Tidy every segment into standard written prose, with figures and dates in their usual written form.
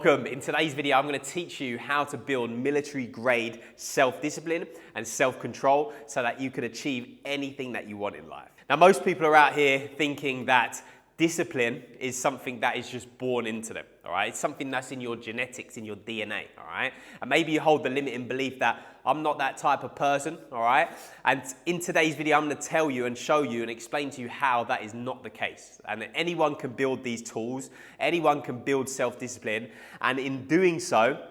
Welcome. In today's video, I'm going to teach you how to build military-grade self-discipline and self-control so that you can achieve anything that you want in life. Now, most people are out here thinking that discipline is something that is just born into them, all right? It's something that's in your genetics, in your DNA, all right? And maybe you hold the limiting belief that I'm not that type of person, all right? And in today's video, I'm going to tell you and show you and explain to you how that is not the case. And that anyone can build these tools, anyone can build self-discipline, and in doing so,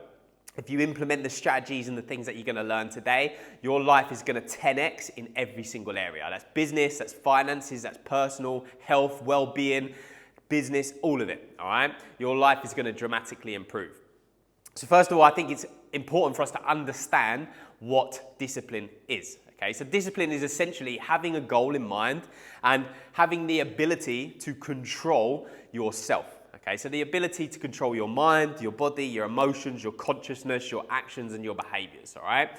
if you implement the strategies and the things that you're going to learn today, your life is going to 10x in every single area. That's business, that's finances, that's personal, health, well-being, business, all of it, all right? Your life is going to dramatically improve. So first of all, I think it's important for us to understand what discipline is, okay? So discipline is essentially having a goal in mind and having the ability to control yourself. Okay, so the ability to control your mind, your body, your emotions, your consciousness, your actions, and your behaviors, all right?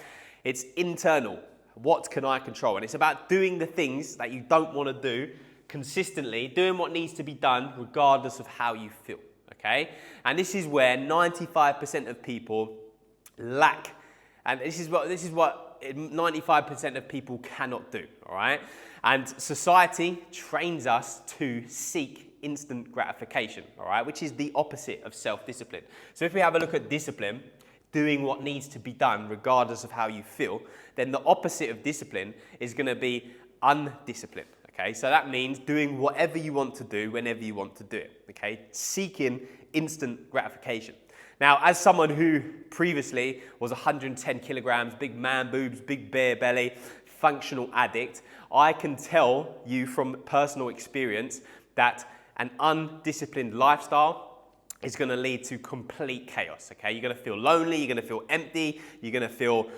It's internal. What can I control? And it's about doing the things that you don't want to do consistently, doing what needs to be done regardless of how you feel, okay? And this is where 95% of people lack, and this is what 95% of people cannot do, all right? And society trains us to seek instant gratification, all right, which is the opposite of self-discipline. So if we have a look at discipline, doing what needs to be done regardless of how you feel, then the opposite of discipline is going to be undisciplined, okay? So that means doing whatever you want to do whenever you want to do it, okay? Seeking instant gratification. Now, as someone who previously was 110 kilograms, big man boobs, big bear belly, functional addict, I can tell you from personal experience that an undisciplined lifestyle is going to lead to complete chaos, okay? You're going to feel lonely, you're going to feel empty, you're going to feel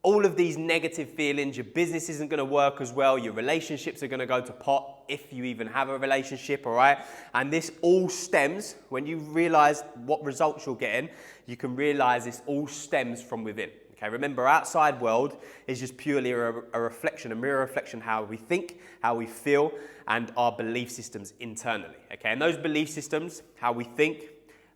all of these negative feelings, your business isn't going to work as well, your relationships are going to go to pot if you even have a relationship, all right? And this all stems, when you realize what results you're getting, you can realize this all stems from within. Okay, remember, outside world is just purely a reflection, a mirror reflection of how we think, how we feel, and our belief systems internally. Okay, and those belief systems, how we think,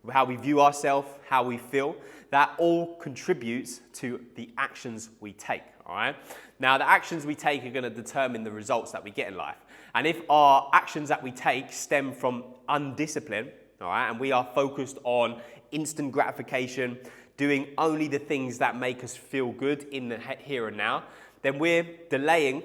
how we view ourselves, how we feel, that all contributes to the actions we take, all right? Now, the actions we take are going to determine the results that we get in life. And if our actions that we take stem from undiscipline, all right, and we are focused on instant gratification, doing only the things that make us feel good in the here and now, then we're delaying.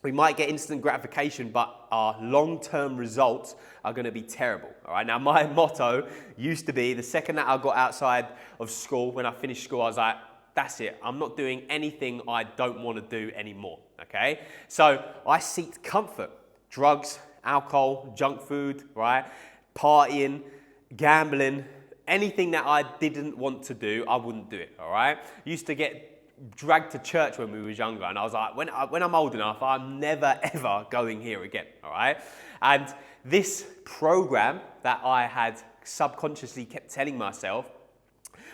We might get instant gratification, but our long-term results are going to be terrible. All right. Now, my motto used to be the second that I got outside of school, when I finished school, I was like, that's it. I'm not doing anything I don't want to do anymore. Okay. So I seeked comfort, drugs, alcohol, junk food, right? Partying, gambling. Anything that I didn't want to do, I wouldn't do it, all right? Used to get dragged to church when we was younger, and I was like, when I'm old enough, I'm never, ever going here again, all right? And this program that I had subconsciously kept telling myself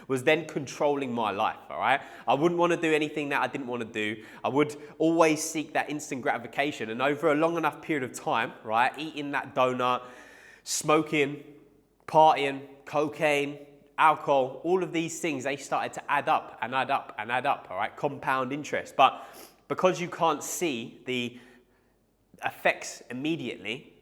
was then controlling my life, all right? I wouldn't want to do anything that I didn't want to do. I would always seek that instant gratification, and over a long enough period of time, right, eating that donut, smoking, partying, cocaine, alcohol, all of these things, they started to add up and add up and add up, all right? Compound interest. But because you can't see the effects immediately,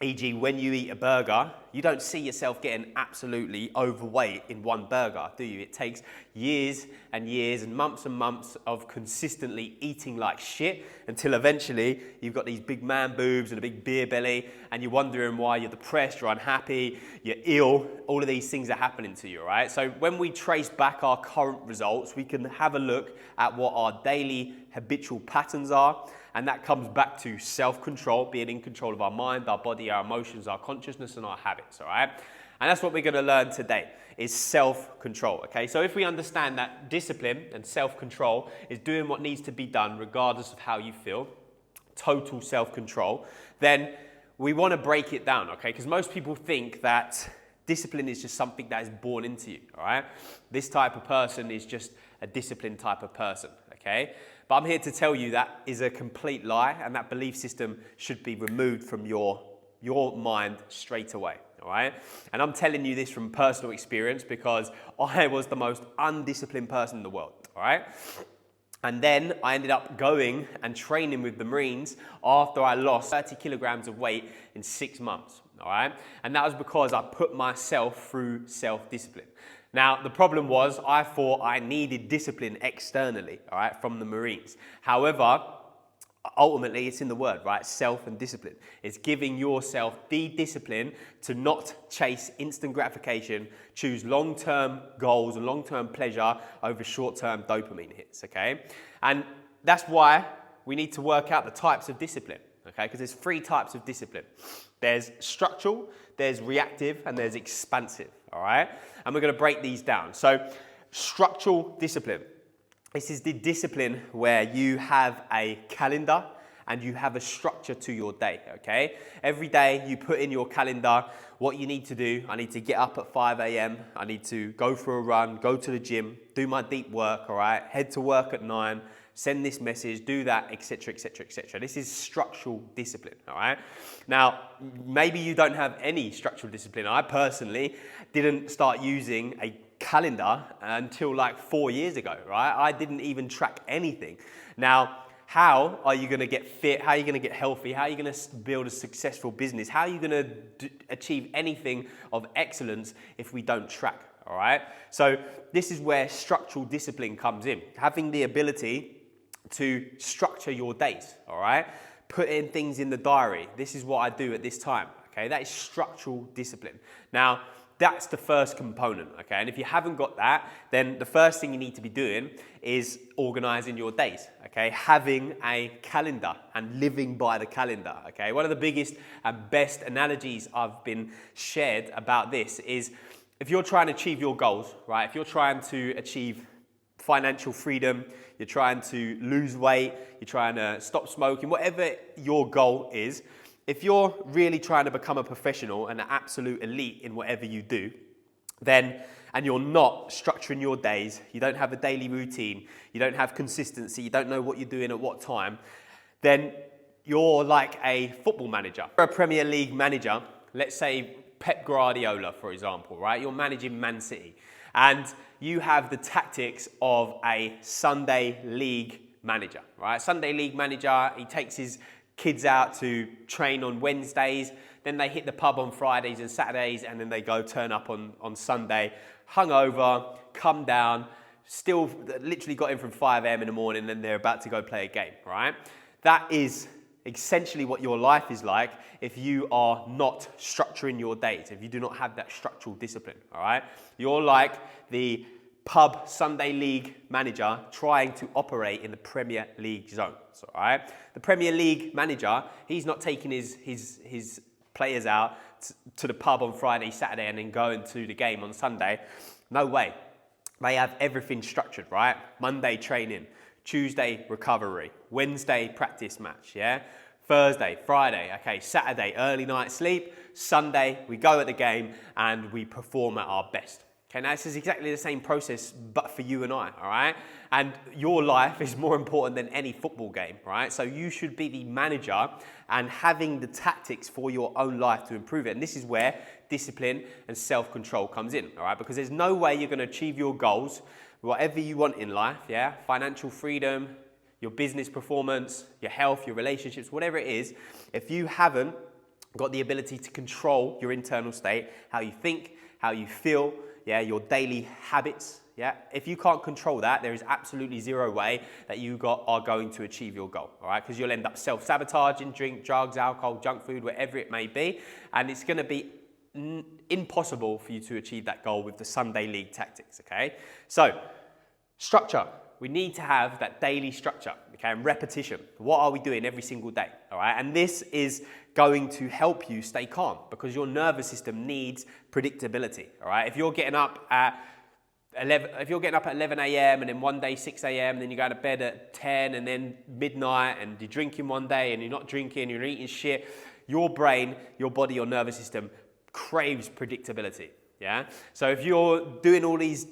e.g. when you eat a burger, you don't see yourself getting absolutely overweight in one burger, do you? It takes years and years and months of consistently eating like shit until eventually you've got these big man boobs and a big beer belly and you're wondering why you're depressed, you're unhappy, you're ill, all of these things are happening to you, right? So when we trace back our current results, we can have a look at what our daily habitual patterns are, and that comes back to self-control, being in control of our mind, our body, our emotions, our consciousness, and our habits, all right? And that's what we're going to learn today, is self-control, okay? So if we understand that discipline and self-control is doing what needs to be done regardless of how you feel, total self-control, then we want to break it down, okay? Because most people think that discipline is just something that is born into you, all right? This type of person is just a disciplined type of person, okay? But I'm here to tell you that is a complete lie, and that belief system should be removed from your mind straight away, all all right? And I'm telling you this from personal experience because I was the most undisciplined person in the world, all right? And then I ended up going and training with the Marines after I lost 30 kilograms of weight in 6 months, all right? And that was because I put myself through self-discipline. Now, the problem was I thought I needed discipline externally, all right, from the Marines. However, ultimately, it's in the word, right? Self and discipline. It's giving yourself the discipline to not chase instant gratification, choose long-term goals and long-term pleasure over short-term dopamine hits, okay? And that's why we need to work out the types of discipline, okay? Because there's 3 types of discipline. There's structural, there's reactive, and there's expansive, all right? And we're going to break these down. So, structural discipline. This is the discipline where you have a calendar and you have a structure to your day, okay? Every day you put in your calendar what you need to do. I need to get up at 5 a.m. I need to go for a run, go to the gym, do my deep work, all right? Head to work at 9, send this message, do that, etc., etc., etc. This is structural discipline, all right? Now, maybe you don't have any structural discipline. I personally didn't start using a calendar until like 4 years ago, right? I didn't even track anything. Now, how are you going to get fit? How are you going to get healthy? How are you going to build a successful business? How are you going to achieve anything of excellence if we don't track, all right? So this is where structural discipline comes in. Having the ability to structure your days, all right? Put in things in the diary. This is what I do at this time, okay? That is structural discipline. Now, that's the first component, okay? And if you haven't got that, then the first thing you need to be doing is organizing your days, okay? Having a calendar and living by the calendar, okay? One of the biggest and best analogies I've been shared about this is if you're trying to achieve your goals, right? If you're trying to achieve financial freedom, you're trying to lose weight, you're trying to stop smoking, whatever your goal is, if you're really trying to become a professional and an absolute elite in whatever you do, then, and you're not structuring your days, you don't have a daily routine, you don't have consistency, you don't know what you're doing at what time, then you're like a football manager. You're a Premier League manager, let's say Pep Guardiola, for example, right? You're managing Man City, and you have the tactics of a Sunday league manager, right? Sunday league manager, he takes his kids out to train on Wednesdays, then they hit the pub on Fridays and Saturdays, and then they go turn up on Sunday, hungover, come down, still literally got in from 5 a.m. in the morning, and they're about to go play a game, right? That is essentially what your life is like if you are not structuring your days, if you do not have that structural discipline, all right? You're like the pub Sunday league manager trying to operate in the Premier League zones, all right? The Premier League manager, he's not taking his players out to the pub on Friday, Saturday, and then going to the game on Sunday. No way. They have everything structured, right? Monday training, Tuesday recovery, Wednesday practice match, yeah? Thursday, Friday, okay, Saturday early night sleep, Sunday we go at the game and we perform at our best. Okay, now this is exactly the same process, but for you and I, all right? And your life is more important than any football game, right? So you should be the manager and having the tactics for your own life to improve it. And this is where discipline and self-control comes in, all right? Because there's no way you're going to achieve your goals, whatever you want in life, yeah? Financial freedom, your business performance, your health, your relationships, whatever it is, if you haven't got the ability to control your internal state, how you think, how you feel, yeah, your daily habits, yeah. If you can't control that, there is absolutely zero way that you are going to achieve your goal, all right? Because you'll end up self-sabotaging, drink, drugs, alcohol, junk food, whatever it may be, and it's going to be impossible for you to achieve that goal with the Sunday league tactics, okay? So, structure. We need to have that daily structure, okay, and repetition. What are we doing every single day, all right? And this is going to help you stay calm because your nervous system needs predictability, all right? If you're getting up at 11 a.m. and then one day 6 a.m. and then you go to bed at 10 and then midnight and you're drinking one day and you're not drinking, you're eating shit, your brain, your body, your nervous system craves predictability. Yeah. So if you're doing all these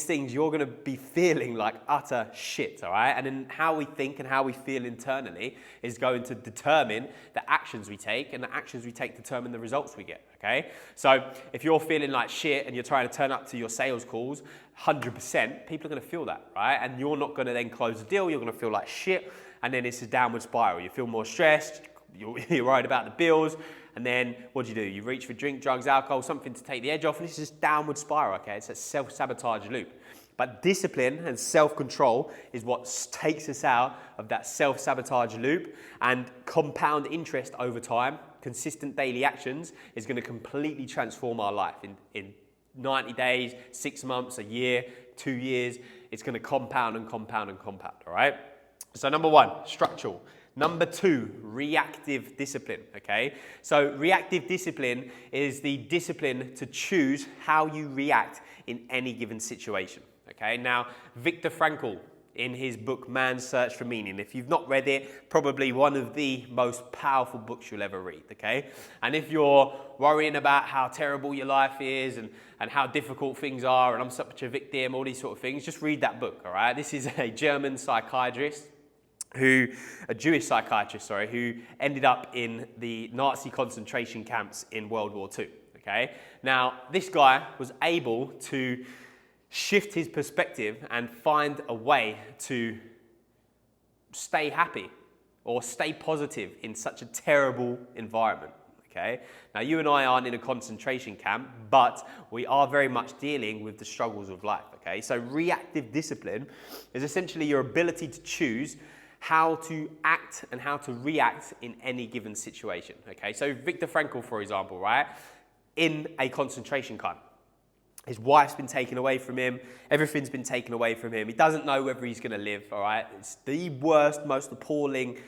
things, you're going to be feeling like utter shit. All right. And then how we think and how we feel internally is going to determine the actions we take, and the actions we take determine the results we get. Okay. So if you're feeling like shit and you're trying to turn up to your sales calls, 100%, people are going to feel that, right? And you're not going to then close the deal. You're going to feel like shit, and then it's a downward spiral. You feel more stressed. You're worried about the bills. And then what do? You reach for drink, drugs, alcohol, something to take the edge off, and it's just downward spiral, okay? It's a self-sabotage loop. But discipline and self-control is what takes us out of that self-sabotage loop, and compound interest over time, consistent daily actions, is going to completely transform our life. In 90 days, 6 months, a year, 2 years, it's going to compound and compound and compound, all right? So number one, structural. Number two, reactive discipline, okay? So reactive discipline is the discipline to choose how you react in any given situation, okay? Now, Viktor Frankl, in his book, Man's Search for Meaning, if you've not read it, probably one of the most powerful books you'll ever read, okay? And if you're worrying about how terrible your life is and how difficult things are, and I'm such a victim, all these sort of things, just read that book, all right? This is a German psychiatrist, a Jewish psychiatrist, who ended up in the Nazi concentration camps in World War II, okay? Now, this guy was able to shift his perspective and find a way to stay happy or stay positive in such a terrible environment, okay? Now, you and I aren't in a concentration camp, but we are very much dealing with the struggles of life, okay? So reactive discipline is essentially your ability to choose how to act and how to react in any given situation, okay? So Viktor Frankl, for example, right? In a concentration camp, his wife's been taken away from him, everything's been taken away from him, he doesn't know whether he's gonna live, all right? It's the worst, most appalling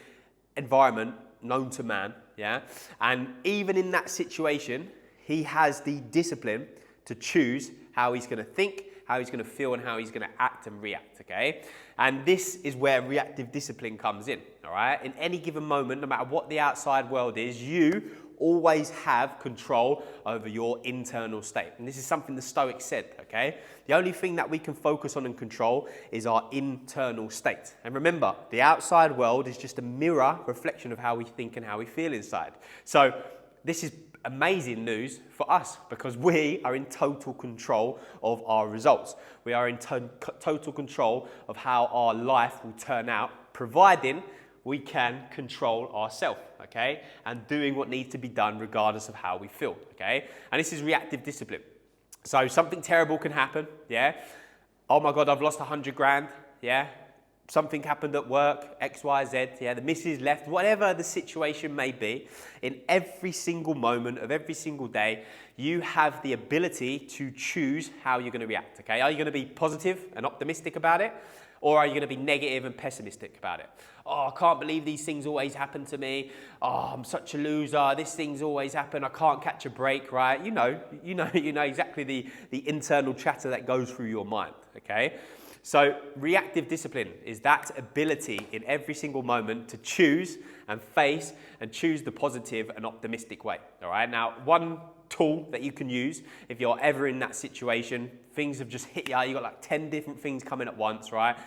environment known to man, yeah? And even in that situation, he has the discipline to choose how he's gonna think, how he's going to feel, and how he's going to act and react, okay? And this is where reactive discipline comes in, all right? In any given moment, no matter what the outside world is, you always have control over your internal state. And this is something the Stoics said, okay? The only thing that we can focus on and control is our internal state. And remember, the outside world is just a mirror reflection of how we think and how we feel inside. So this is amazing news for us, because we are in total control of our results. We are in total control of how our life will turn out, providing we can control ourselves, okay? And doing what needs to be done regardless of how we feel, okay? And this is reactive discipline. So something terrible can happen, yeah? Oh my God, I've lost 100 grand, yeah? Something happened at work, X, Y, Z, yeah, the missus left, whatever the situation may be, in every single moment of every single day, you have the ability to choose how you're going to react, okay? Are you going to be positive and optimistic about it? Or are you going to be negative and pessimistic about it? Oh, I can't believe these things always happen to me. Oh, I'm such a loser. This thing's always happen. I can't catch a break, right? You know exactly the internal chatter that goes through your mind, okay? So reactive discipline is that ability in every single moment to choose and face and choose the positive and optimistic way, all right? Now, one tool that you can use if you're ever in that situation, things have just hit you, you've got like 10 different things coming at once, right?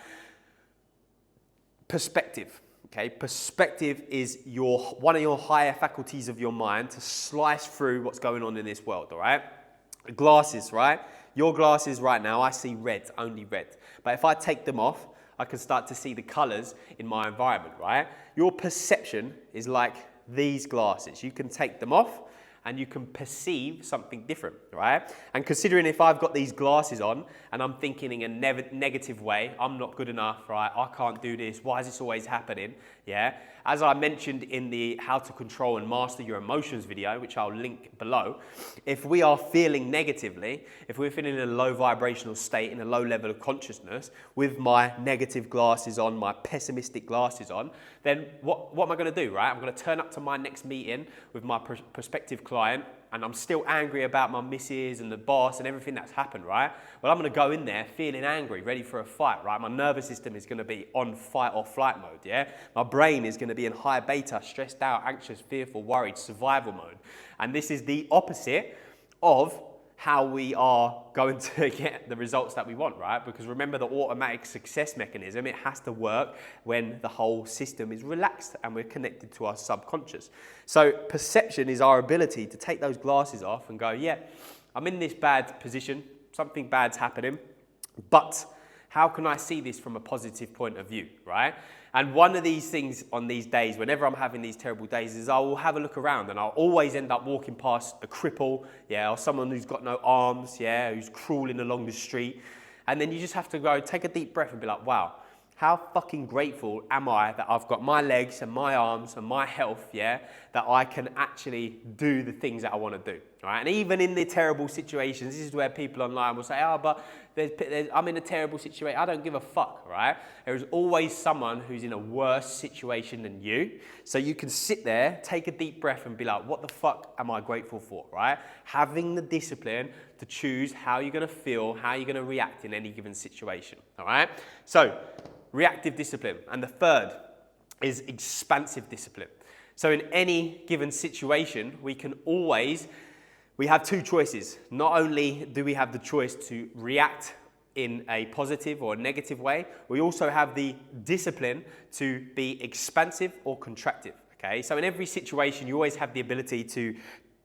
Perspective, okay? Perspective is one of your higher faculties of your mind to slice through what's going on in this world, all right? Glasses, right? Your glasses right now, I see red, only red. But if I take them off, I can start to see the colors in my environment, right? Your perception is like these glasses. You can take them off and you can perceive something different, right? And considering if I've got these glasses on and I'm thinking in a negative way, I'm not good enough, right? I can't do this. Why is this always happening? Yeah. As I mentioned in the How to Control and Master Your Emotions video, which I'll link below, if we are feeling negatively, if we're feeling in a low vibrational state, in a low level of consciousness, with my negative glasses on, my pessimistic glasses on, then what am I going to do, right? I'm going to turn up to my next meeting with my prospective client, and I'm still angry about my missus and the boss and everything that's happened, right? Well, I'm going to go in there feeling angry, ready for a fight, right? My nervous system is going to be on fight or flight mode, yeah? My brain is going to be in high beta, stressed out, anxious, fearful, worried, survival mode. And this is the opposite of how we are going to get the results that we want, right? Because remember, the automatic success mechanism, it has to work when the whole system is relaxed and we're connected to our subconscious. So perception is our ability to take those glasses off and go, yeah, I'm in this bad position, something bad's happening, but how can I see this from a positive point of view, right? And one of these things on these days, whenever I'm having these terrible days, is I will have a look around and I'll always end up walking past a cripple, yeah, or someone who's got no arms, yeah, who's crawling along the street. And then you just have to go take a deep breath and be like, wow, how fucking grateful am I that I've got my legs and my arms and my health, yeah, that I can actually do the things that I want to do, right? And even in the terrible situations, this is where people online will say, oh, but I'm in a terrible situation. I don't give a fuck, right? There is always someone who's in a worse situation than you. So you can sit there, take a deep breath and be like, what the fuck am I grateful for, right? Having the discipline to choose how you're going to feel, how you're going to react in any given situation, all right? So reactive discipline. And the third is expansive discipline. So in any given situation, we have two choices. Not only do we have the choice to react in a positive or a negative way, we also have the discipline to be expansive or contractive, okay? So in every situation, you always have the ability to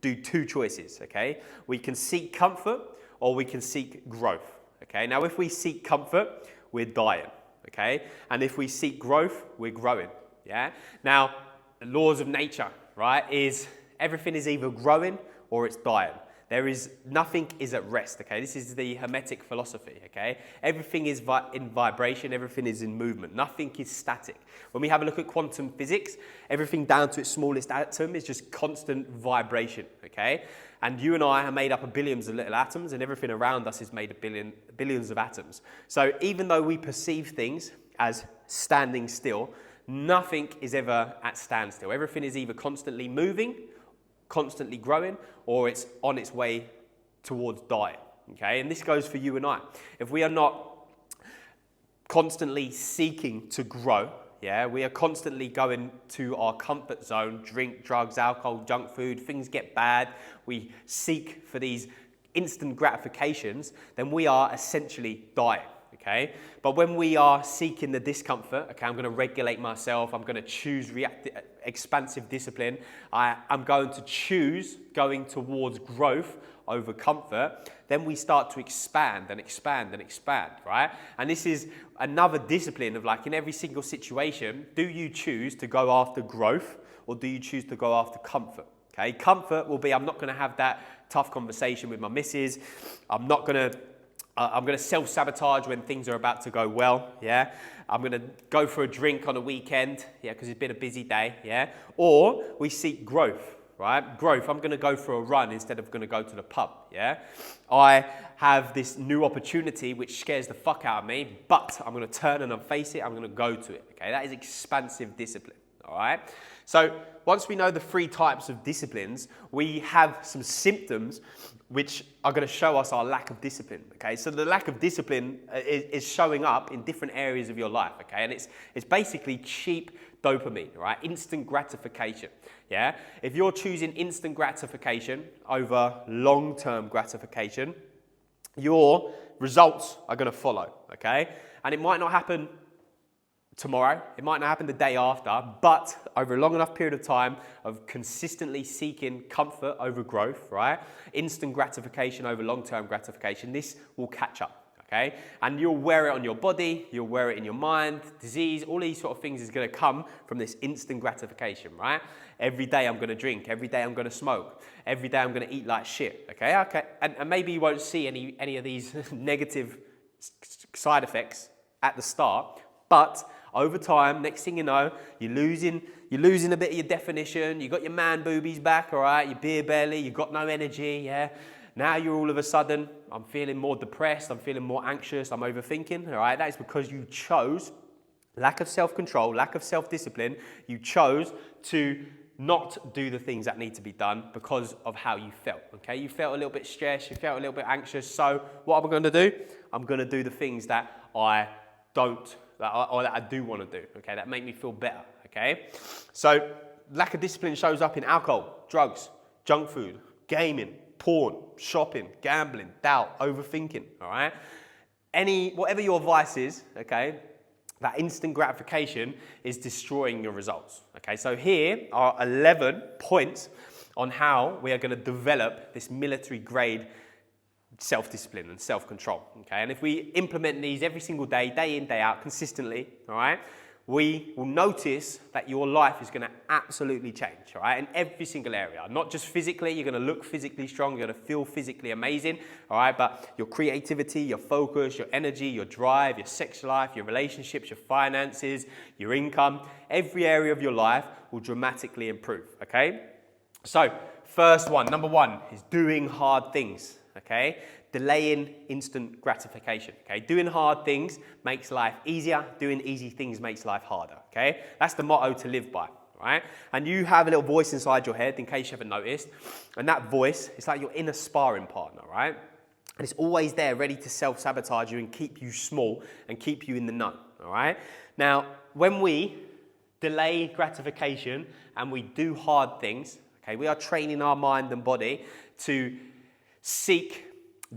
do two choices, okay? We can seek comfort or we can seek growth, okay? Now, if we seek comfort, we're dying. Okay, and if we seek growth, we're growing, yeah? Now, the laws of nature, right, is everything is either growing or it's dying. Nothing is at rest, okay? This is the Hermetic philosophy, okay? Everything is in vibration, everything is in movement, nothing is static. When we have a look at quantum physics, everything down to its smallest atom is just constant vibration, okay? And you and I are made up of billions of little atoms, and everything around us is made of billions of atoms. So even though we perceive things as standing still, nothing is ever at standstill. Everything is either constantly moving, constantly growing, or it's on its way towards dying, okay? And this goes for you and I. If we are not constantly seeking to grow, yeah, we are constantly going to our comfort zone, drink, drugs, alcohol, junk food, things get bad, we seek for these instant gratifications, then we are essentially dying, okay? But when we are seeking the discomfort, okay, I'm going to regulate myself, I'm going to choose expansive discipline, I'm going to choose going towards growth over comfort, then we start to expand and expand and expand, right? And this is another discipline of, like, in every single situation, do you choose to go after growth or do you choose to go after comfort? Okay, comfort will be, I'm not going to have that tough conversation with my missus. I'm going to self-sabotage when things are about to go well, yeah? I'm going to go for a drink on a weekend, yeah, because it's been a busy day, yeah? Or we seek growth, right? Growth, I'm going to go for a run instead of going to go to the pub, yeah? I have this new opportunity which scares the fuck out of me, but I'm going to turn and face it, I'm going to go to it, okay? That is expansive discipline, all right? So once we know the three types of disciplines, we have some symptoms which are going to show us our lack of discipline, okay? So the lack of discipline is showing up in different areas of your life, okay? And it's basically cheap dopamine, right? Instant gratification, yeah? If you're choosing instant gratification over long-term gratification, your results are going to follow, okay? And it might not happen tomorrow, it might not happen the day after, but over a long enough period of time of consistently seeking comfort over growth, right? Instant gratification over long-term gratification, this will catch up, okay? And you'll wear it on your body, you'll wear it in your mind, disease, all these sort of things is going to come from this instant gratification, right? Every day I'm going to drink, every day I'm going to smoke, every day I'm going to eat like shit, okay? And maybe you won't see any of these negative side effects at the start, but over time, next thing you know, you're losing a bit of your definition, you got your man boobies back, all right, your beer belly, you got no energy, yeah. Now you're all of a sudden, I'm feeling more depressed, I'm feeling more anxious, I'm overthinking, all right. That is because you chose lack of self-control, lack of self-discipline. You chose to not do the things that need to be done because of how you felt, okay? You felt a little bit stressed, you felt a little bit anxious, so what am I going to do? I'm going to do the things that I don't that I do want to do, okay, that make me feel better, okay? So lack of discipline shows up in alcohol, drugs, junk food, gaming, porn, shopping, gambling, doubt, overthinking, all right? Whatever your vice is, okay, that instant gratification is destroying your results, okay? So here are 11 points on how we are going to develop this military grade self-discipline and self-control, okay? And if we implement these every single day, day in, day out, consistently, all right, we will notice that your life is going to absolutely change, all right, in every single area. Not just physically, you're going to look physically strong, you're going to feel physically amazing, all right, but your creativity, your focus, your energy, your drive, your sex life, your relationships, your finances, your income, every area of your life will dramatically improve, okay? So, first one, number one, is doing hard things, okay? Delaying instant gratification, okay? Doing hard things makes life easier. Doing easy things makes life harder, okay? That's the motto to live by, right? And you have a little voice inside your head, in case you haven't noticed, and that voice, it's like your inner sparring partner, right? And it's always there, ready to self-sabotage you and keep you small and keep you in the know, all right? Now, when we delay gratification and we do hard things, okay, we are training our mind and body to seek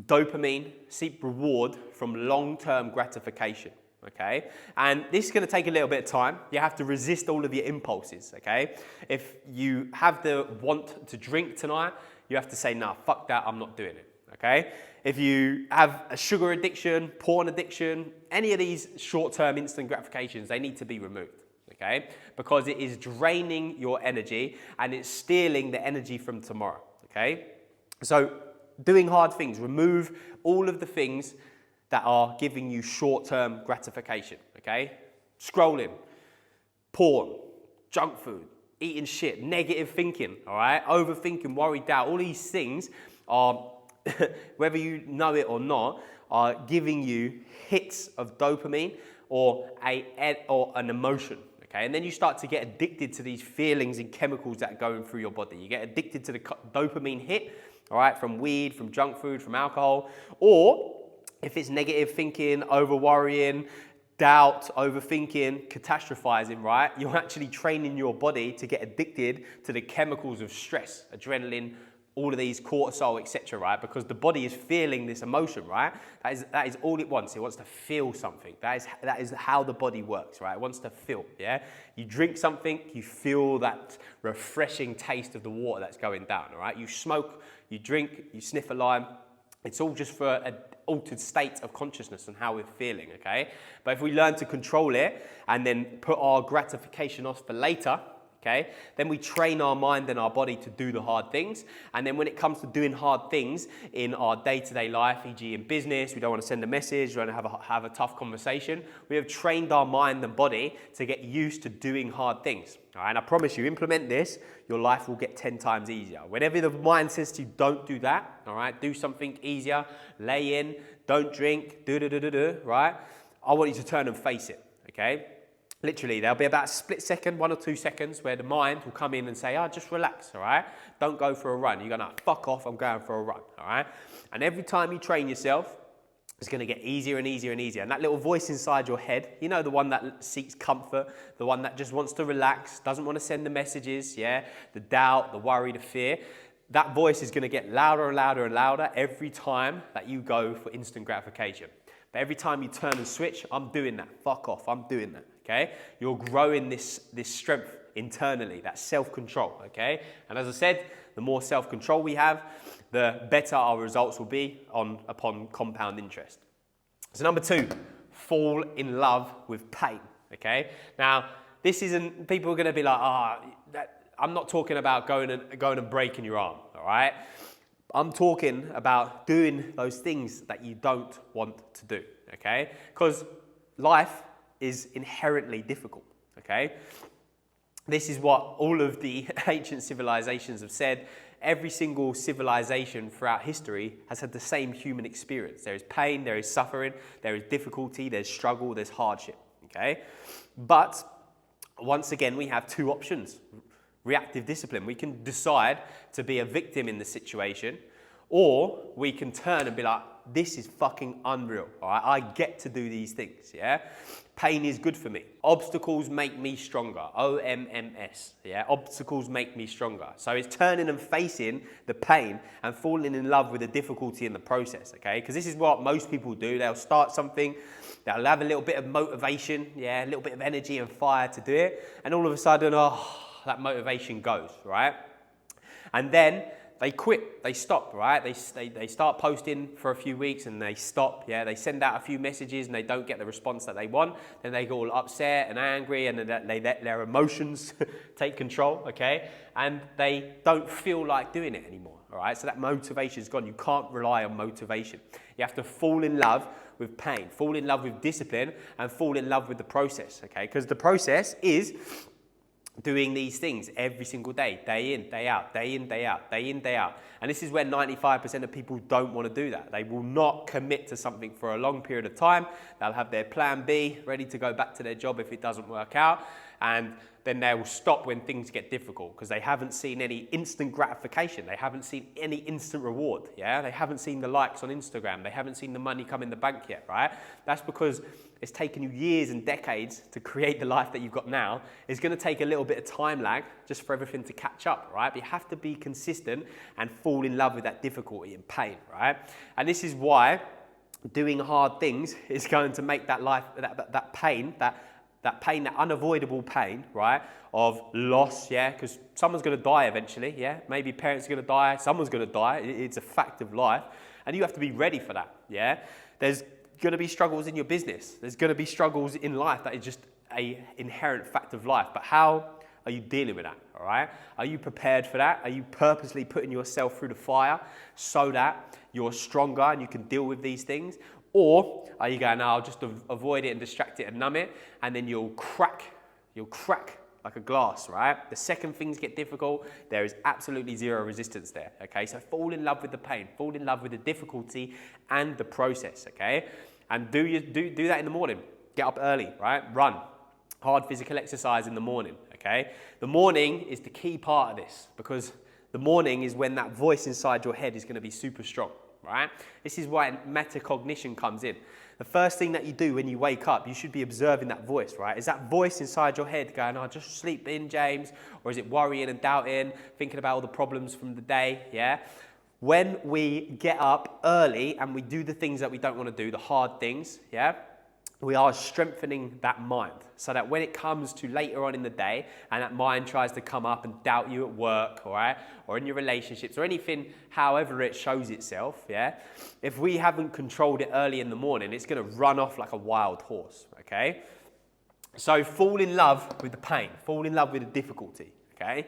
dopamine, seek reward from long-term gratification, okay? And this is going to take a little bit of time. You have to resist all of your impulses, okay? If you have the want to drink tonight, you have to say, nah, fuck that, I'm not doing it, okay? If you have a sugar addiction, porn addiction, any of these short-term instant gratifications, they need to be removed, okay? Because it is draining your energy and it's stealing the energy from tomorrow, okay? So, doing hard things, remove all of the things that are giving you short-term gratification, okay? Scrolling, porn, junk food, eating shit, negative thinking, all right? Overthinking, worry, doubt, all these things are, whether you know it or not, are giving you hits of dopamine or an emotion, okay? And then you start to get addicted to these feelings and chemicals that are going through your body. You get addicted to the dopamine hit, all right, from weed, from junk food, from alcohol, or if it's negative thinking, over worrying, doubt, overthinking, catastrophizing, right, you're actually training your body to get addicted to the chemicals of stress, adrenaline, all of these, cortisol, etc., right? Because the body is feeling this emotion, right? That is all it wants. It wants to feel something. That is how the body works, right? It wants to feel, yeah? You drink something, you feel that refreshing taste of the water that's going down, all right? You smoke, you drink, you sniff a lime. It's all just for an altered state of consciousness and how we're feeling, okay? But if we learn to control it and then put our gratification off for later, okay, then we train our mind and our body to do the hard things. And then when it comes to doing hard things in our day-to-day life, e.g. in business, we don't want to send a message, we want to have a tough conversation, we have trained our mind and body to get used to doing hard things. All right, and I promise you, implement this, your life will get 10 times easier. Whenever the mind says to you, don't do that, all right, do something easier, lay in, don't drink, right, I want you to turn and face it, okay? Literally, there'll be about a split second, 1 or 2 seconds, where the mind will come in and say, oh, just relax, all right? Don't go for a run. You're going to fuck off, I'm going for a run, all right? And every time you train yourself, it's going to get easier and easier and easier. And that little voice inside your head, you know, the one that seeks comfort, the one that just wants to relax, doesn't want to send the messages, yeah? The doubt, the worry, the fear. That voice is going to get louder and louder and louder every time that you go for instant gratification. But every time you turn and switch, I'm doing that. Fuck off, I'm doing that. Okay, you're growing this strength internally, that self-control, okay? And as I said, the more self-control we have, the better our results will be upon compound interest. So number 2, fall in love with pain, okay? Now, this isn't, people are gonna be like, I'm not talking about going and breaking your arm, all right? I'm talking about doing those things that you don't want to do, okay? Because life is inherently difficult, okay? This is what all of the ancient civilizations have said. Every single civilization throughout history has had the same human experience. There is pain, there is suffering, there is difficulty, there's struggle, there's hardship, okay? But once again, we have 2 options. Reactive discipline. We can decide to be a victim in the situation, or we can turn and be like, this is fucking unreal, all right? I get to do these things, yeah? Pain is good for me. Obstacles make me stronger, OMMS, yeah? Obstacles make me stronger. So it's turning and facing the pain and falling in love with the difficulty in the process, okay? Because this is what most people do. They'll start something, they'll have a little bit of motivation, yeah? A little bit of energy and fire to do it, and all of a sudden, oh, that motivation goes, right? And then they quit, they stop, right? They start posting for a few weeks and they stop, yeah? They send out a few messages and they don't get the response that they want. Then they get all upset and angry and then they let their emotions take control, okay? And they don't feel like doing it anymore, all right? So that motivation's gone. You can't rely on motivation. You have to fall in love with pain, fall in love with discipline, and fall in love with the process, okay? Because the process is doing these things every single day, day in, day out, day in, day out, day in, day out. And this is where 95% of people don't want to do that. They will not commit to something for a long period of time. They'll have their plan B ready to go back to their job if it doesn't work out. And then they will stop when things get difficult because they haven't seen any instant gratification. They haven't seen any instant reward, yeah? They haven't seen the likes on Instagram. They haven't seen the money come in the bank yet, right? That's because it's taken you years and decades to create the life that you've got now. It's going to take a little bit of time lag just for everything to catch up, right? But you have to be consistent and fall in love with that difficulty and pain, right? And this is why doing hard things is going to make that life, that pain, that unavoidable pain, right, of loss, yeah, because someone's going to die eventually, yeah, maybe parents are going to die, someone's going to die, it's a fact of life, and you have to be ready for that, yeah. There's going to be struggles in your business, there's going to be struggles in life, that is just an inherent fact of life, but how are you dealing with that, all right? Are you prepared for that? Are you purposely putting yourself through the fire so that you're stronger and you can deal with these things? Or are you going, no, I'll just avoid it and distract it and numb it, and then you'll crack like a glass, right? The second things get difficult, there is absolutely zero resistance there, okay? So fall in love with the pain, fall in love with the difficulty and the process, okay? And do that in the morning. Get up early, right? Run. Hard physical exercise in the morning, okay? The morning is the key part of this because the morning is when that voice inside your head is going to be super strong, right? This is why metacognition comes in. The first thing that you do when you wake up, you should be observing that voice, right? Is that voice inside your head going, oh, just sleep in, James? Or is it worrying and doubting, thinking about all the problems from the day, yeah? When we get up early and we do the things that we don't want to do, the hard things, yeah? We are strengthening that mind so that when it comes to later on in the day and that mind tries to come up and doubt you at work, all right, or in your relationships or anything, however it shows itself, yeah, if we haven't controlled it early in the morning, it's going to run off like a wild horse, okay? So fall in love with the pain, fall in love with the difficulty, okay?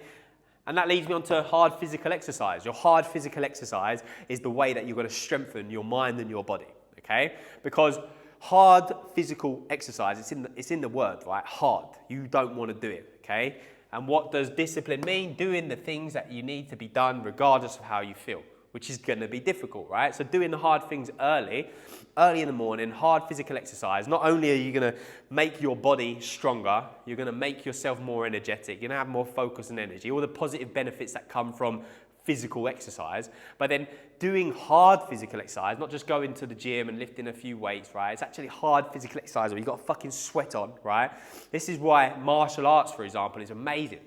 And that leads me on to hard physical exercise. Your hard physical exercise is the way that you're going to strengthen your mind and your body, okay? Because hard physical exercise, it's in the word, right? Hard. You don't want to do it, okay? And what does discipline mean? Doing the things that you need to be done regardless of how you feel, which is going to be difficult, right? So doing the hard things early in the morning, hard physical exercise, not only are you going to make your body stronger, you're going to make yourself more energetic, you're going to have more focus and energy, all the positive benefits that come from physical exercise, but then doing hard physical exercise, not just going to the gym and lifting a few weights, right? It's actually hard physical exercise where you've got a fucking sweat on, right? This is why martial arts, for example, is amazing.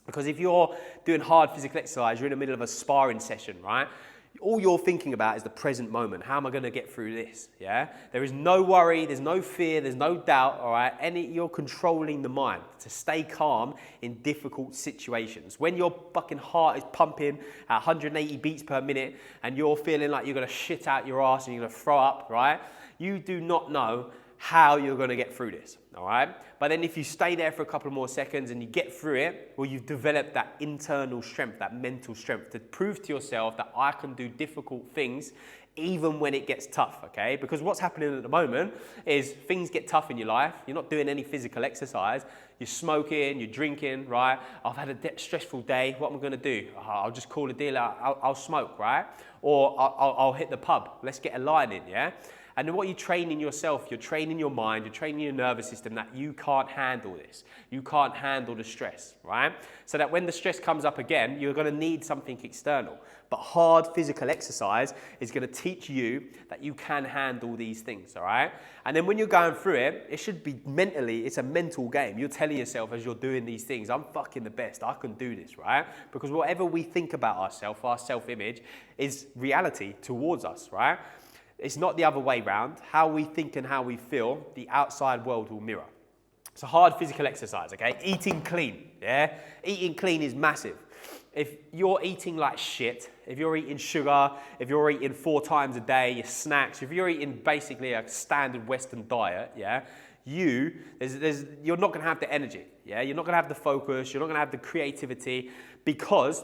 Because if you're doing hard physical exercise, you're in the middle of a sparring session, right? All you're thinking about is the present moment. How am I going to get through this? Yeah? There is no worry, there's no fear, there's no doubt, all right? You're controlling the mind to stay calm in difficult situations. When your fucking heart is pumping at 180 beats per minute and you're feeling like you're going to shit out your ass and you're going to throw up, right? You do not know how you're going to get through this, all right? But then if you stay there for a couple more seconds and you get through it, well, you've developed that internal strength, that mental strength to prove to yourself that I can do difficult things even when it gets tough, okay? Because what's happening at the moment is things get tough in your life. You're not doing any physical exercise. You're smoking, you're drinking, right? I've had a stressful day. What am I going to do? I'll just call a dealer. I'll smoke, right? Or I'll hit the pub. Let's get a line in, yeah? And then what you train in yourself, you're training your mind, you're training your nervous system that you can't handle this. You can't handle the stress, right? So that when the stress comes up again, you're going to need something external. But hard physical exercise is going to teach you that you can handle these things, all right? And then when you're going through it, it should be mentally, it's a mental game. You're telling yourself as you're doing these things, I'm fucking the best, I can do this, right? Because whatever we think about ourselves, our self-image, is reality towards us, right? It's not the other way round. How we think and how we feel, the outside world will mirror. So hard physical exercise, okay? Eating clean, yeah? Eating clean is massive. If you're eating like shit, if you're eating sugar, if you're eating 4 times a day, your snacks, if you're eating basically a standard Western diet, yeah, you're not going to have the energy, yeah? You're not going to have the focus, you're not going to have the creativity, because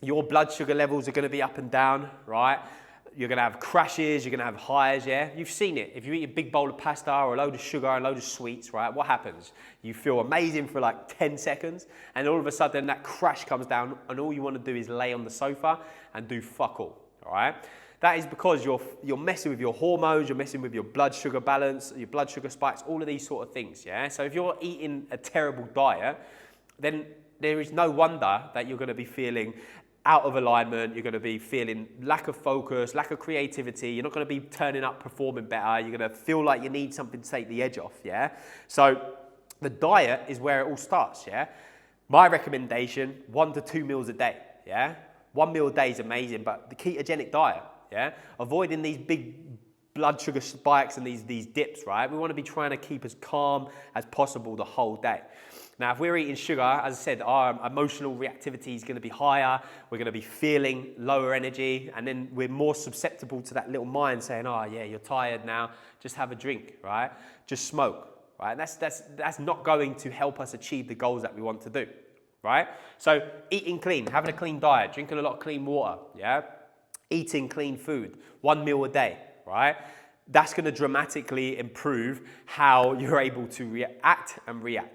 your blood sugar levels are going to be up and down, right? You're going to have crashes, you're going to have highs, yeah? You've seen it. If you eat a big bowl of pasta or a load of sugar, a load of sweets, right? What happens? You feel amazing for like 10 seconds, and all of a sudden that crash comes down, and all you want to do is lay on the sofa and do fuck all right? That is because you're messing with your hormones, you're messing with your blood sugar balance, your blood sugar spikes, all of these sort of things, yeah? So if you're eating a terrible diet, then there is no wonder that you're going to be feeling out of alignment, you're going to be feeling lack of focus, lack of creativity, you're not going to be turning up performing better, you're going to feel like you need something to take the edge off, yeah? So the diet is where it all starts, yeah? My recommendation, 1 to 2 meals a day, yeah? 1 meal a day is amazing, but the ketogenic diet, yeah? Avoiding these big blood sugar spikes and these dips, right? We want to be trying to keep as calm as possible the whole day. Now, if we're eating sugar, as I said, our emotional reactivity is going to be higher. We're going to be feeling lower energy, and then we're more susceptible to that little mind saying, oh, yeah, you're tired now. Just have a drink, right? Just smoke, right? That's not going to help us achieve the goals that we want to do, right? So eating clean, having a clean diet, drinking a lot of clean water, yeah? Eating clean food, 1 meal a day, right? That's going to dramatically improve how you're able to react,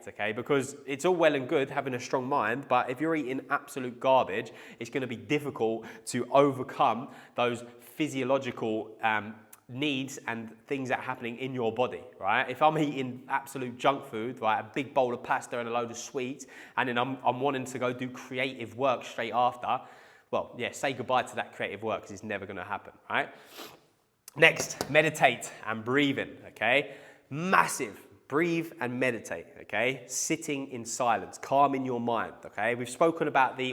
okay? Because it's all well and good having a strong mind, but if you're eating absolute garbage, it's going to be difficult to overcome those physiological needs and things that are happening in your body, right? If I'm eating absolute junk food, right, a big bowl of pasta and a load of sweets, and then I'm wanting to go do creative work straight after, well, yeah, say goodbye to that creative work, because it's never going to happen, right? Next, meditate and breathing, okay? Massive. Breathe and meditate, okay? Sitting in silence, calming your mind, okay? We've spoken about the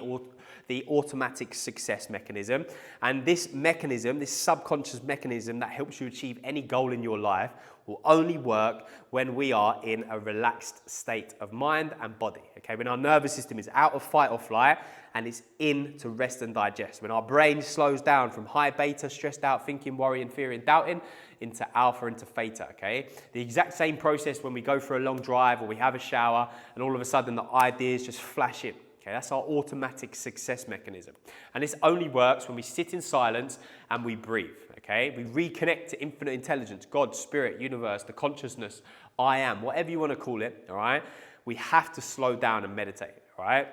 automatic success mechanism, and this mechanism, this subconscious mechanism that helps you achieve any goal in your life, will only work when we are in a relaxed state of mind and body, okay? When our nervous system is out of fight or flight and it's in to rest and digest. When our brain slows down from high beta, stressed out, thinking, worrying, fearing, doubting, into alpha, into theta, okay? The exact same process when we go for a long drive or we have a shower and all of a sudden the ideas just flash in. Okay, that's our automatic success mechanism. And this only works when we sit in silence and we breathe, okay? We reconnect to infinite intelligence, God, spirit, universe, the consciousness, I am, whatever you want to call it, all right? We have to slow down and meditate, all right?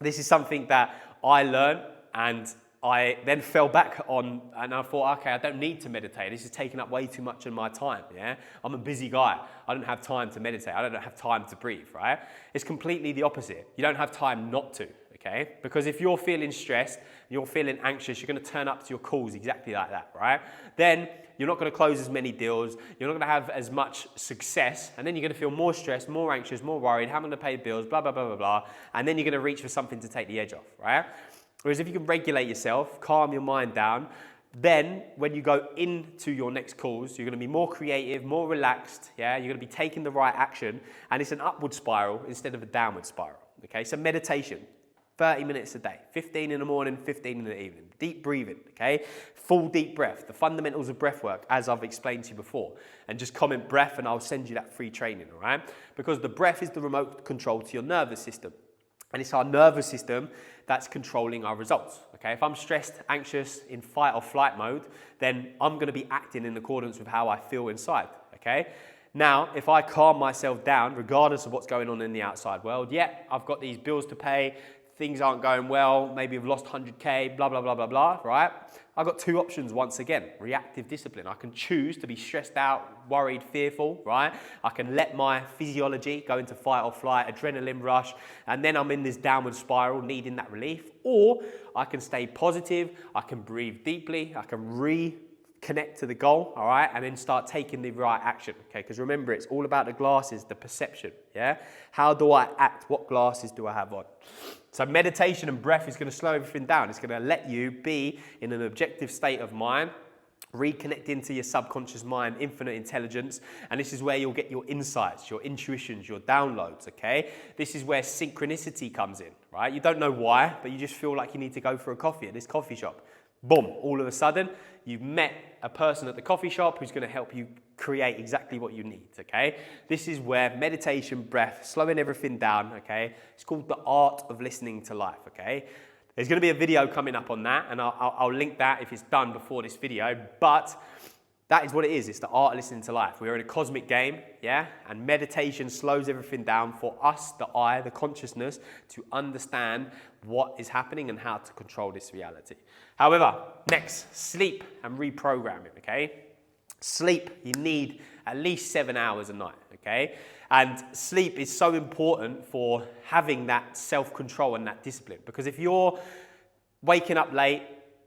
This is something that I learned, and I then fell back on, and I thought, okay, I don't need to meditate. This is taking up way too much of my time, yeah? I'm a busy guy. I don't have time to meditate. I don't have time to breathe, right? It's completely the opposite. You don't have time not to, okay? Because if you're feeling stressed, you're feeling anxious, you're going to turn up to your calls exactly like that, right? Then you're not going to close as many deals. You're not going to have as much success. And then you're going to feel more stressed, more anxious, more worried. How am I going to pay bills? Blah, blah, blah, blah, blah. And then you're going to reach for something to take the edge off, right? Whereas if you can regulate yourself, calm your mind down, then when you go into your next calls, you're going to be more creative, more relaxed, yeah? You're going to be taking the right action, and it's an upward spiral instead of a downward spiral, okay? So meditation, 30 minutes a day, 15 in the morning, 15 in the evening. Deep breathing, okay? Full deep breath, the fundamentals of breath work, as I've explained to you before. And just comment breath and I'll send you that free training, all right? Because the breath is the remote control to your nervous system. And it's our nervous system that's controlling our results, okay? If I'm stressed, anxious, in fight or flight mode, then I'm going to be acting in accordance with how I feel inside, okay? Now, if I calm myself down, regardless of what's going on in the outside world, yeah, I've got these bills to pay, things aren't going well, maybe I've lost 100K, blah, blah, blah, blah, blah, right? I've got two options once again, reactive discipline. I can choose to be stressed out, worried, fearful, right? I can let my physiology go into fight or flight, adrenaline rush, and then I'm in this downward spiral needing that relief. Or I can stay positive, I can breathe deeply, I can reconnect to the goal, all right? And then start taking the right action, okay? Because remember, it's all about the glasses, the perception, yeah? How do I act? What glasses do I have on? So meditation and breath is going to slow everything down. It's going to let you be in an objective state of mind, reconnect into your subconscious mind, infinite intelligence, and this is where you'll get your insights, your intuitions, your downloads, okay? This is where synchronicity comes in, right? You don't know why, but you just feel like you need to go for a coffee at this coffee shop. Boom, all of a sudden, you've met a person at the coffee shop who's going to help you create exactly what you need, okay? This is where meditation, breath, slowing everything down, okay? It's called the art of listening to life, okay? There's going to be a video coming up on that, and I'll link that if it's done before this video, but that is what it is. It's the art of listening to life. We're in a cosmic game, yeah? And meditation slows everything down for us, the I, the consciousness, to understand what is happening and how to control this reality. However, next, sleep and reprogramming, okay? Sleep, you need at least 7 hours a night, okay? And sleep is so important for having that self-control and that discipline. Because if you're waking up late,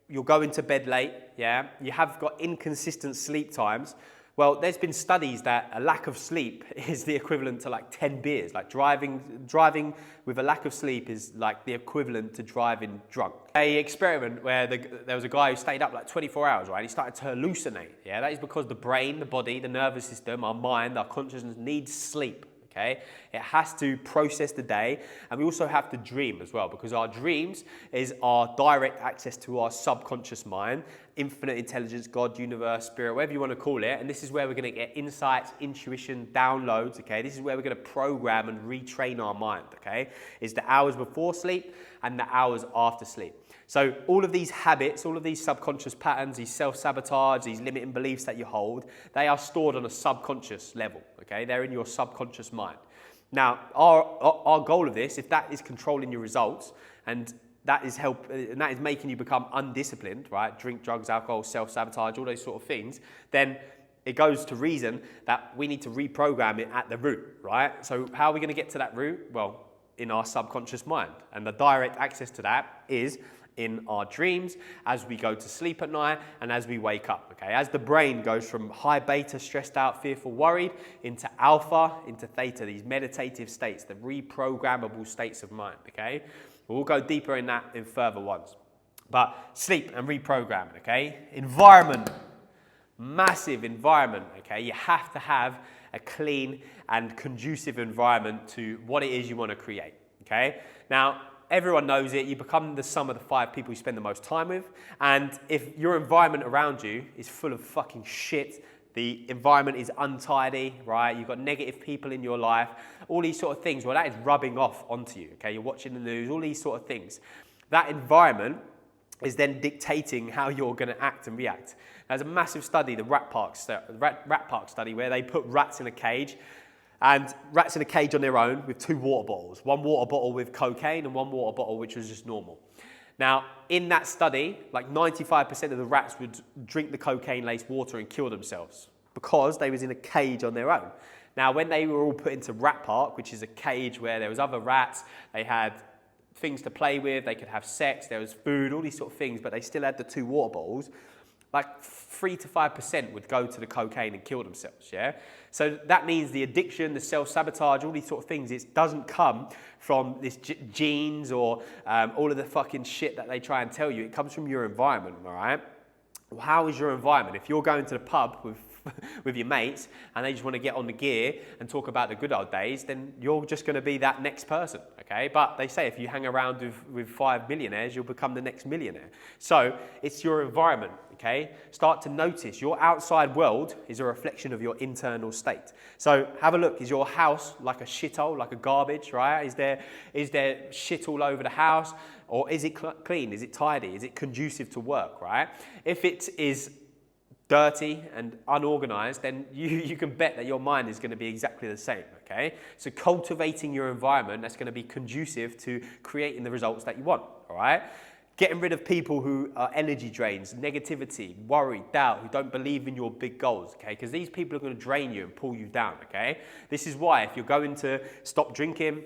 you're going to bed late, yeah, you have got inconsistent sleep times, well, there's been studies that a lack of sleep is the equivalent to like 10 beers. Like driving with a lack of sleep is like the equivalent to driving drunk. A experiment where there was a guy who stayed up like 24 hours, right? He started to hallucinate, yeah? That is because the brain, the body, the nervous system, our mind, our consciousness needs sleep. Okay? It has to process the day, and we also have to dream as well, because our dreams is our direct access to our subconscious mind, infinite intelligence, God, universe, spirit, whatever you want to call it, and this is where we're going to get insights, intuition, downloads, okay? This is where we're going to program and retrain our mind, okay? It's the hours before sleep and the hours after sleep. So all of these habits, all of these subconscious patterns, these self-sabotage, these limiting beliefs that you hold, they are stored on a subconscious level, okay? They're in your subconscious mind. Now, our goal of this, if that is controlling your results and that is making you become undisciplined, right? Drink, drugs, alcohol, self-sabotage, all those sort of things, then it goes to reason that we need to reprogram it at the root, right? So how are we going to get to that root? Well, in our subconscious mind. And the direct access to that is in our dreams, as we go to sleep at night, and as we wake up, okay? As the brain goes from high beta, stressed out, fearful, worried, into alpha, into theta, these meditative states, the reprogrammable states of mind, okay? We'll go deeper in that in further ones. But sleep and reprogramming, okay? Environment, massive environment, okay? You have to have a clean and conducive environment to what it is you want to create, okay? Now, everyone knows it. You become the sum of the 5 people you spend the most time with. And if your environment around you is full of fucking shit, the environment is untidy, right? You've got negative people in your life, all these sort of things, well, that is rubbing off onto you, okay? You're watching the news, all these sort of things. That environment is then dictating how you're going to act and react. There's a massive study, the Rat Park study, where they put rats in a cage, and rats in a cage on their own with 2 water bottles. 1 water bottle with cocaine and 1 water bottle which was just normal. Now, in that study, like 95% of the rats would drink the cocaine-laced water and kill themselves because they was in a cage on their own. Now, when they were all put into Rat Park, which is a cage where there was other rats, they had things to play with, they could have sex, there was food, all these sort of things, but they still had the 2 water bottles, like 3 to 5% would go to the cocaine and kill themselves, yeah? So that means the addiction, the self-sabotage, all these sort of things, it doesn't come from this genes or all of the fucking shit that they try and tell you. It comes from your environment, all right? Well, how is your environment? If you're going to the pub with your mates and they just want to get on the gear and talk about the good old days, then you're just going to be that next person, okay? But they say if you hang around with 5 millionaires, you'll become the next millionaire. So it's your environment, okay? Start to notice your outside world is a reflection of your internal state. So have a look. Is your house like a shithole, like a garbage, right? Is there shit all over the house? Or is it clean? Is it tidy? Is it conducive to work, right? If it is dirty and unorganized, then you can bet that your mind is going to be exactly the same, okay? So cultivating your environment that's going to be conducive to creating the results that you want, all right? Getting rid of people who are energy drains, negativity, worry, doubt, who don't believe in your big goals, okay? Because these people are going to drain you and pull you down, okay? This is why if you're going to stop drinking,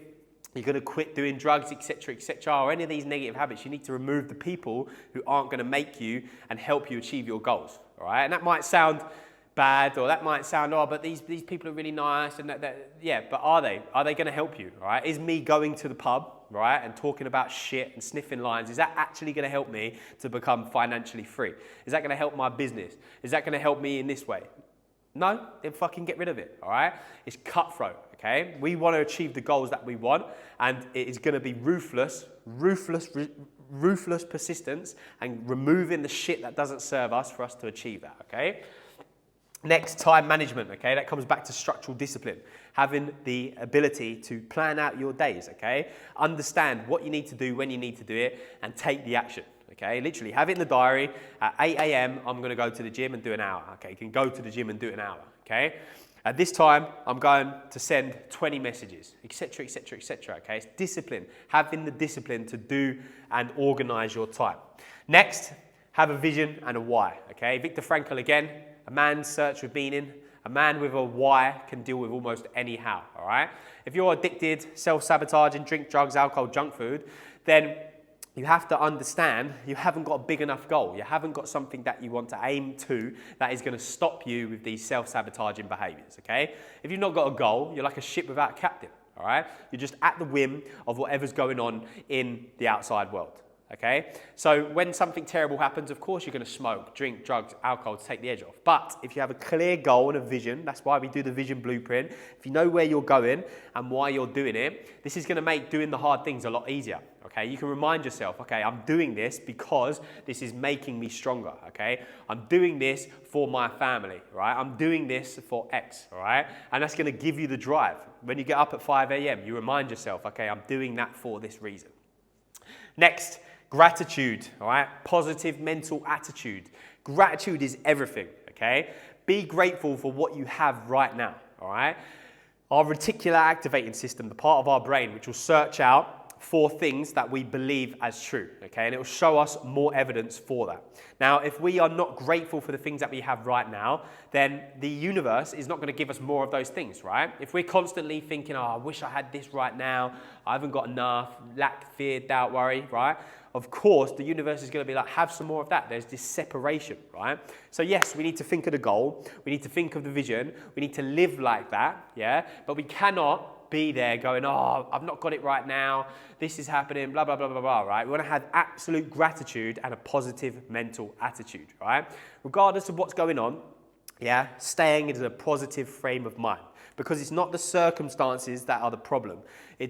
you're going to quit doing drugs, etc., or any of these negative habits, you need to remove the people who aren't going to make you and help you achieve your goals, all right? And that might sound bad, or that might sound, oh, but these people are really nice, and yeah, but are they? Are they going to help you, all right? Is me going to the pub, right, and talking about shit and sniffing lines, is that actually going to help me to become financially free? Is that going to help my business? Is that going to help me in this way? No, then fucking get rid of it, all right? It's cutthroat, okay? We want to achieve the goals that we want, and it is going to be ruthless persistence and removing the shit that doesn't serve us for us to achieve that, okay? Next, time management, okay? That comes back to structural discipline. Having the ability to plan out your days, okay? Understand what you need to do, when you need to do it, and take the action. Okay, literally have it in the diary. At 8 a.m, I'm going to go to the gym and do an hour. Okay, you can go to the gym and do an hour. Okay, at this time, I'm going to send 20 messages, etc., Okay, it's discipline. Having the discipline to do and organize your time. Next, have a vision and a why. Okay, Viktor Frankl again, a man's search for meaning. A man with a why can deal with almost any how. All right, if you're addicted, self-sabotaging, drink, drugs, alcohol, junk food, then you have to understand you haven't got a big enough goal. You haven't got something that you want to aim to that is going to stop you with these self-sabotaging behaviors, okay? If you've not got a goal, you're like a ship without a captain, all right? You're just at the whim of whatever's going on in the outside world, okay? So when something terrible happens, of course you're going to smoke, drink, drugs, alcohol to take the edge off. But if you have a clear goal and a vision, that's why we do the vision blueprint. If you know where you're going and why you're doing it, this is going to make doing the hard things a lot easier. Okay, you can remind yourself, okay, I'm doing this because this is making me stronger, okay? I'm doing this for my family, right? I'm doing this for X, all right? And that's going to give you the drive. When you get up at 5 a.m, you remind yourself, okay, I'm doing that for this reason. Next, gratitude, all right? Positive mental attitude. Gratitude is everything, okay? Be grateful for what you have right now, all right? Our reticular activating system, the part of our brain which will search out for things that we believe as true, okay? And it will show us more evidence for that. Now, if we are not grateful for the things that we have right now, then the universe is not going to give us more of those things, right? If we're constantly thinking, oh, I wish I had this right now, I haven't got enough, lack, fear, doubt, worry, right? Of course, the universe is going to be like, have some more of that. There's this separation, right? So yes, we need to think of the goal. We need to think of the vision. We need to live like that, yeah? But we cannot be there going, oh, I've not got it right now. This is happening, blah, blah, blah, blah, blah, right? We want to have absolute gratitude and a positive mental attitude, right? Regardless of what's going on, yeah, staying in a positive frame of mind. Because it's not the circumstances that are the problem.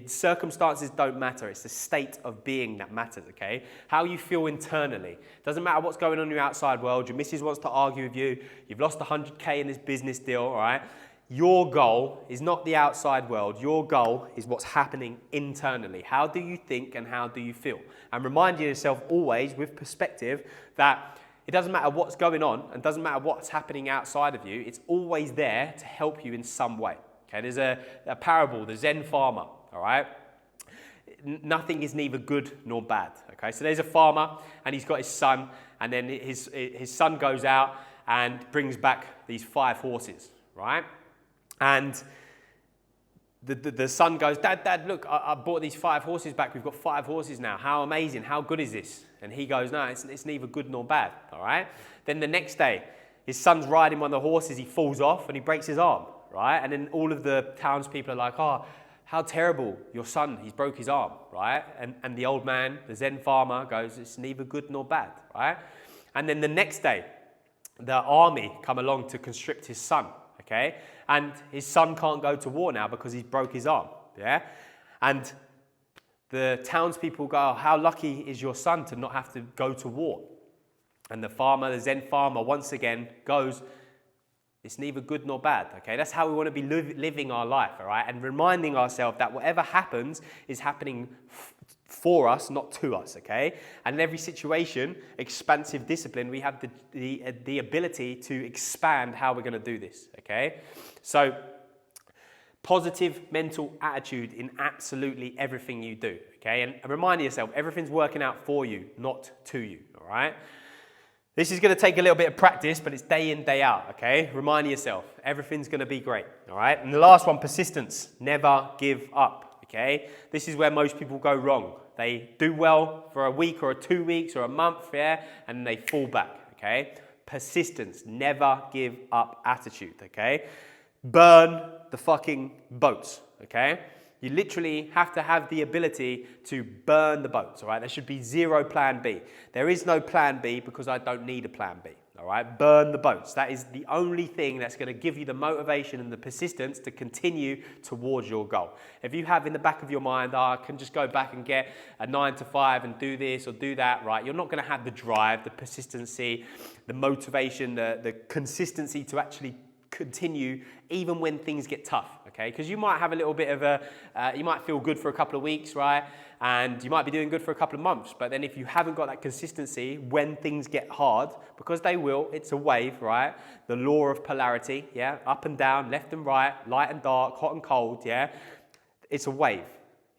Circumstances don't matter. It's the state of being that matters, okay? How you feel internally. Doesn't matter what's going on in your outside world. Your missus wants to argue with you. You've lost 100K in this business deal, all right? Your goal is not the outside world. Your goal is what's happening internally. How do you think and how do you feel? And reminding yourself always with perspective that it doesn't matter what's going on and doesn't matter what's happening outside of you. It's always there to help you in some way. Okay, there's a parable, the Zen farmer, all right? Nothing is neither good nor bad. Okay, so there's a farmer and he's got his son, and then his son goes out and brings back these 5 horses, right? And the son goes, Dad, look, I bought these 5 horses back. We've got 5 horses now. How amazing. How good is this? And he goes, no, it's neither good nor bad, all right? Then the next day, his son's riding one of the horses. He falls off and he breaks his arm, right? And then all of the townspeople are like, oh, how terrible, your son, he's broke his arm, right? And the old man, the Zen farmer, goes, it's neither good nor bad, right? And then the next day, the army come along to conscript his son, okay? And his son can't go to war now because he's broke his arm, yeah? And the townspeople go, oh, how lucky is your son to not have to go to war? And the farmer, the Zen farmer, once again goes, it's neither good nor bad, okay? That's how we want to be living our life, all right? And reminding ourselves that whatever happens is happening for us, not to us, okay? And in every situation, expansive discipline, we have the ability to expand how we're gonna do this, okay? So, positive mental attitude in absolutely everything you do, okay? And remind yourself, everything's working out for you, not to you, all right? This is gonna take a little bit of practice, but it's day in, day out, okay? Remind yourself, everything's gonna be great, all right? And the last one, persistence, never give up. Okay? This is where most people go wrong. They do well for a week or 2 weeks or a month, yeah, and they fall back, okay? Persistence, never give up attitude, okay? Burn the fucking boats, okay? You literally have to have the ability to burn the boats, all right? There should be zero plan B. There is no plan B because I don't need a plan B. All right, burn the boats. That is the only thing that's going to give you the motivation and the persistence to continue towards your goal. If you have in the back of your mind, I can just go back and get a 9 to 5 and do this or do that, right? You're not going to have the drive, the persistency, the motivation, the consistency to actually continue even when things get tough, okay? Because you might have a little bit of you might feel good for a couple of weeks, right? And you might be doing good for a couple of months, but then if you haven't got that consistency when things get hard, because they will, it's a wave, right? The law of polarity, yeah? Up and down, left and right, light and dark, hot and cold, yeah? It's a wave,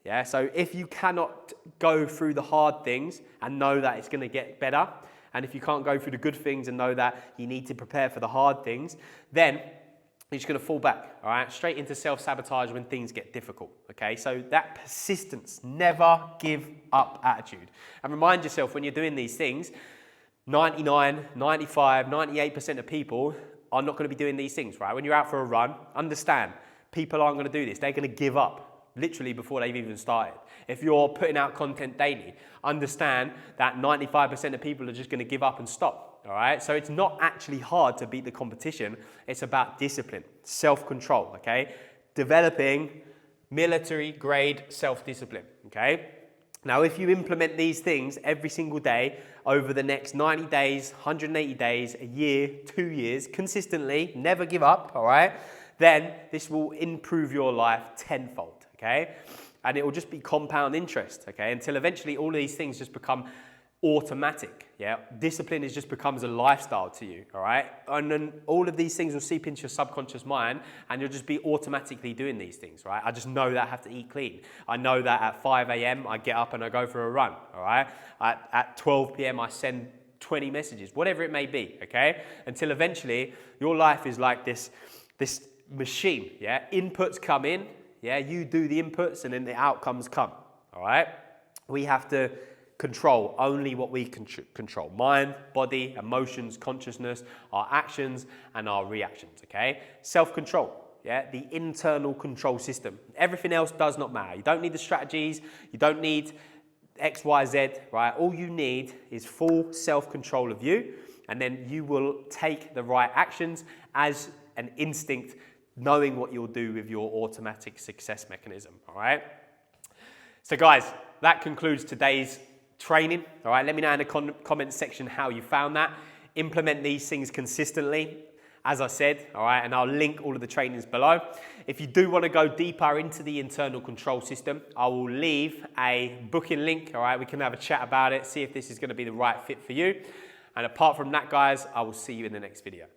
yeah? So if you cannot go through the hard things and know that it's gonna get better, and if you can't go through the good things and know that you need to prepare for the hard things, then you're just going to fall back, all right? Straight into self-sabotage when things get difficult, okay? So that persistence, never give up attitude. And remind yourself when you're doing these things, 99, 95, 98% of people are not going to be doing these things, right? When you're out for a run, understand, people aren't going to do this. They're going to give up literally before they've even started. If you're putting out content daily, understand that 95% of people are just going to give up and stop. All right, so it's not actually hard to beat the competition. It's about discipline, self-control, okay? Developing military-grade self-discipline, okay? Now, if you implement these things every single day over the next 90 days, 180 days, a year, 2 years, consistently, never give up, all right? Then this will improve your life tenfold, okay? And it will just be compound interest, okay? Until eventually all of these things just become automatic, yeah? Discipline just becomes a lifestyle to you, all right? And then all of these things will seep into your subconscious mind and you'll just be automatically doing these things, right? I just know that I have to eat clean. I know that at 5 a.m. I get up and I go for a run, all right? At 12 p.m. I send 20 messages, whatever it may be, okay? Until eventually your life is like this machine, yeah? Inputs come in, yeah? You do the inputs and then the outcomes come, all right? We have to control only what we control. Mind, body, emotions, consciousness, our actions, and our reactions, okay? Self-control, yeah? The internal control system. Everything else does not matter. You don't need the strategies. You don't need X, Y, Z, right? All you need is full self-control of you, and then you will take the right actions as an instinct, knowing what you'll do with your automatic success mechanism, all right? So guys, that concludes today's training, all right? Let me know in the comment section how you found that. Implement these things consistently, as I said, all right? And I'll link all of the trainings below. If you do want to go deeper into the internal control system, I will leave a booking link, all right? We can have a chat about it, see if this is going to be the right fit for you. And apart from that, guys, I will see you in the next video.